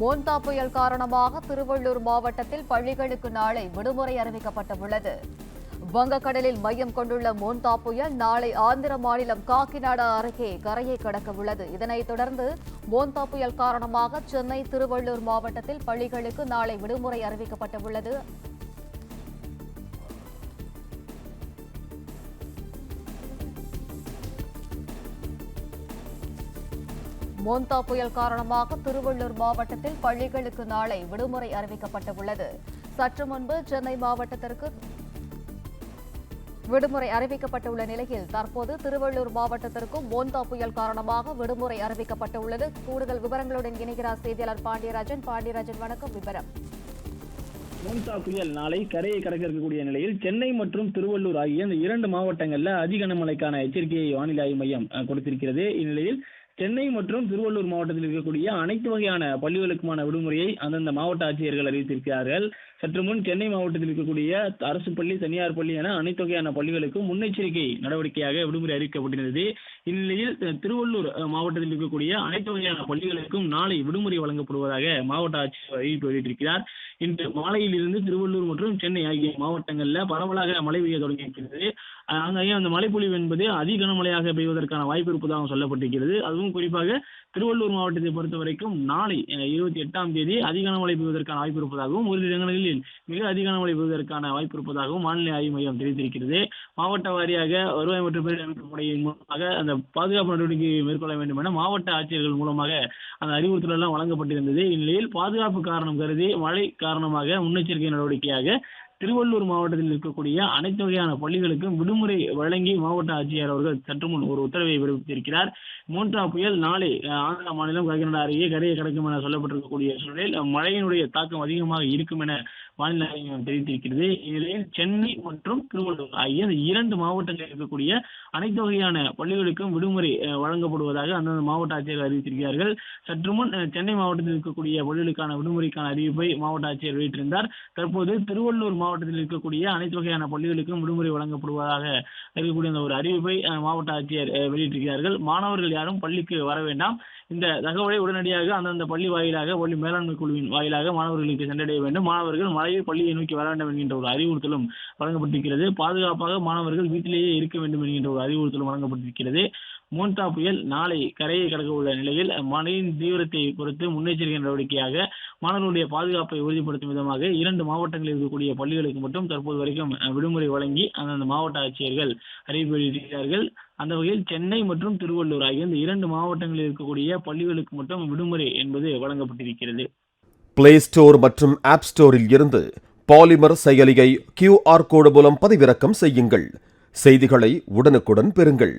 மோந்தா புயல் காரணமாக திருவள்ளூர் மாவட்டத்தில் பள்ளிகளுக்கு நாளை விடுமுறை அறிவிக்கப்பட்டுள்ளது. வங்கக்கடலில் மையம் கொண்டுள்ள மோந்தா புயல் நாளை ஆந்திர மாநிலம் காக்கிநாடா அருகே கரையை கடக்க உள்ளது. இதனைத் தொடர்ந்து மோந்தா புயல் காரணமாக சென்னை, திருவள்ளூர் மாவட்டத்தில் பள்ளிகளுக்கு நாளை விடுமுறை அறிவிக்கப்பட்டுள்ளது. மோந்தா புயல் காரணமாக திருவள்ளூர் மாவட்டத்தில் பள்ளிகளுக்கு நாளை விடுமுறை அறிவிக்கப்பட்டுள்ளது. சற்று முன்பு சென்னை மாவட்டத்திற்கு விடுமுறை அறிவிக்கப்பட்டுள்ள நிலையில் தற்போது திருவள்ளூர் மாவட்டத்திற்கும் மோந்தா புயல் காரணமாக விடுமுறை அறிவிக்கப்பட்டுள்ளது. கூடுதல் விவரங்களுடன் இணைகிறார் செய்தியாளர் பாண்டியராஜன். வணக்கம். விவரம். மோந்தா புயல் நாளை கரையை கடக்க இருக்கக்கூடிய நிலையில் சென்னை மற்றும் திருவள்ளூர் ஆகிய இந்த இரண்டு மாவட்டங்கள்ல அதி கனமழைக்கான எச்சரிக்கையை வானிலை ஆய்வு மையம் கொடுத்திருக்கிறது. இந்நிலையில் சென்னை மற்றும் திருவள்ளூர் மாவட்டத்தில் இருக்கக்கூடிய அனைத்து வகையான பள்ளிகளுக்குமான விடுமுறையை அந்தந்த மாவட்ட ஆட்சியர்கள் அறிவித்திருக்கிறார்கள். சற்று முன் சென்னை மாவட்டத்தில் இருக்கக்கூடிய அரசு பள்ளி, தனியார் பள்ளி என அனைத்து வகையான பள்ளிகளுக்கும் முன்னெச்சரிக்கை நடவடிக்கையாக விடுமுறை அறிவிக்கப்பட்டிருந்தது. இந்நிலையில் திருவள்ளூர் மாவட்டத்தில் இருக்கக்கூடிய அனைத்து வகையான பள்ளிகளுக்கும் நாளை விடுமுறை வழங்கப்படுவதாக மாவட்ட ஆட்சியர் அறிவிப்பு வெளியிட்டிருக்கிறார். இன்று மாலையில் இருந்து திருவள்ளூர் மற்றும் சென்னை ஆகிய மாவட்டங்களில் பரவலாக மழை பெய்ய தொடங்கியிருக்கிறது. அங்கேயே அந்த மழைப்பொழிவு என்பது அதி கனமழையாக பெய்வதற்கான வாய்ப்பு இருப்பதாக சொல்லப்பட்டிருக்கிறது. அதுவும் குறிப்பாக திருவள்ளூர் மாவட்டத்தை பொறுத்த வரைக்கும் நாளை 28ஆம் தேதி அதிக கனமழை பெய்வதற்கான வாய்ப்பு இருப்பதாகவும், ஒரு இடங்களில் மிக அதிக கனமழை பெய்வதற்கான வாய்ப்பு இருப்பதாகவும் வானிலை ஆய்வு மையம் தெரிவித்திருக்கிறது. மாவட்ட வாரியாக வருவாய் மற்றும் பேரிடர் படையின் மூலமாக அந்த பாதுகாப்பு நடவடிக்கை மேற்கொள்ள வேண்டும் என மாவட்ட ஆட்சியர்கள் மூலமாக அந்த அறிவுறுத்தல் எல்லாம் வழங்கப்பட்டிருந்தது. இந்நிலையில் பாதுகாப்பு காரணம் கருதி மழை காரணமாக முன்னெச்சரிக்கை நடவடிக்கையாக திருவள்ளூர் மாவட்டத்தில் இருக்கக்கூடிய அனைத்து வகையான பள்ளிகளுக்கும் விடுமுறை வழங்கி மாவட்ட ஆட்சியர் அவர்கள் சற்று முன் ஒரு உத்தரவை பிறப்பித்திருக்கிறார். மோந்தா புயல் நாளை ஆந்திர மாநிலம் காக்கிநாடா அருகே கரையை கடக்கும் என சொல்லப்பட்டிருக்கக்கூடிய சூழலில் மழையினுடைய தாக்கம் அதிகமாக இருக்கும் என வானிலை ஆய்வு தெரிவித்திருக்கிறது. இந்நிலையில் சென்னை மற்றும் திருவள்ளூர் ஆகிய இரண்டு மாவட்டங்களில் இருக்கக்கூடிய அனைத்து வகையான பள்ளிகளுக்கும் விடுமுறை வழங்கப்படுவதாக அந்தந்த மாவட்ட ஆட்சியர்கள் அறிவித்திருக்கிறார்கள். சற்று முன் சென்னை மாவட்டத்தில் இருக்கக்கூடிய பள்ளிகளுக்கான விடுமுறைக்கான அறிவிப்பை மாவட்ட ஆட்சியர் வெளியிட்டிருந்தார். தற்போது திருவள்ளூர் மாவட்டத்தில் இருக்கக்கூடிய அனைத்து வகையான பள்ளிகளுக்கும் விடுமுறை வழங்கப்படுவதாக இருக்கக்கூடிய அந்த ஒரு அறிவிப்பை மாவட்ட ஆட்சியர் வெளியிட்டிருக்கிறார்கள். மாணவர்கள் யாரும் பள்ளிக்கு வர வேண்டாம். இந்த தகவலை உடனடியாக அந்தந்த பள்ளி வாயிலாக, பள்ளி மேலாண்மை குழுவின் வாயிலாக மாணவர்களுக்கு சென்றடைய வேண்டும். மாணவர்கள் மழையில் பள்ளியை நோக்கி வர வேண்டும் என்கின்ற ஒரு அறிவுறுத்தலும் வழங்கப்பட்டிருக்கிறது. பாதுகாப்பாக மாணவர்கள் வீட்டிலேயே இருக்க வேண்டும் என்கின்ற ஒரு அறிவுறுத்தலும் வழங்கப்பட்டிருக்கிறது. மோந்தா புயல் நாளை கரையை கடக்க உள்ள நிலையில் மழையின் தீவிரத்தை பொறுத்து முன்னெச்சரிக்கை நடவடிக்கையாக மாணவர்களுடைய பாதுகாப்பை உறுதிப்படுத்தும் விதமாக இரண்டு மாவட்டங்களில் இருக்கக்கூடிய பள்ளிகளுக்கு மட்டும் தற்போது வரைக்கும் விடுமுறை வழங்கி அந்தந்த மாவட்ட ஆட்சியர்கள் அறிவிப்பு வெளியிட்டிருக்கிறார்கள். அந்த வகையில் சென்னை மற்றும் திருவள்ளூர் ஆகிய இந்த இரண்டு மாவட்டங்களில் இருக்கக்கூடிய பள்ளிகளுக்கு மட்டும் விடுமுறை என்பது வழங்கப்பட்டிருக்கிறது. பிளே ஸ்டோர் மற்றும் ஆப் ஸ்டோரில் இருந்து பாலிமர் செயலியை QR கோடு மூலம் பதிவிறக்கம் செய்யுங்கள். செய்திகளை உடனுக்குடன் பெறுங்கள்.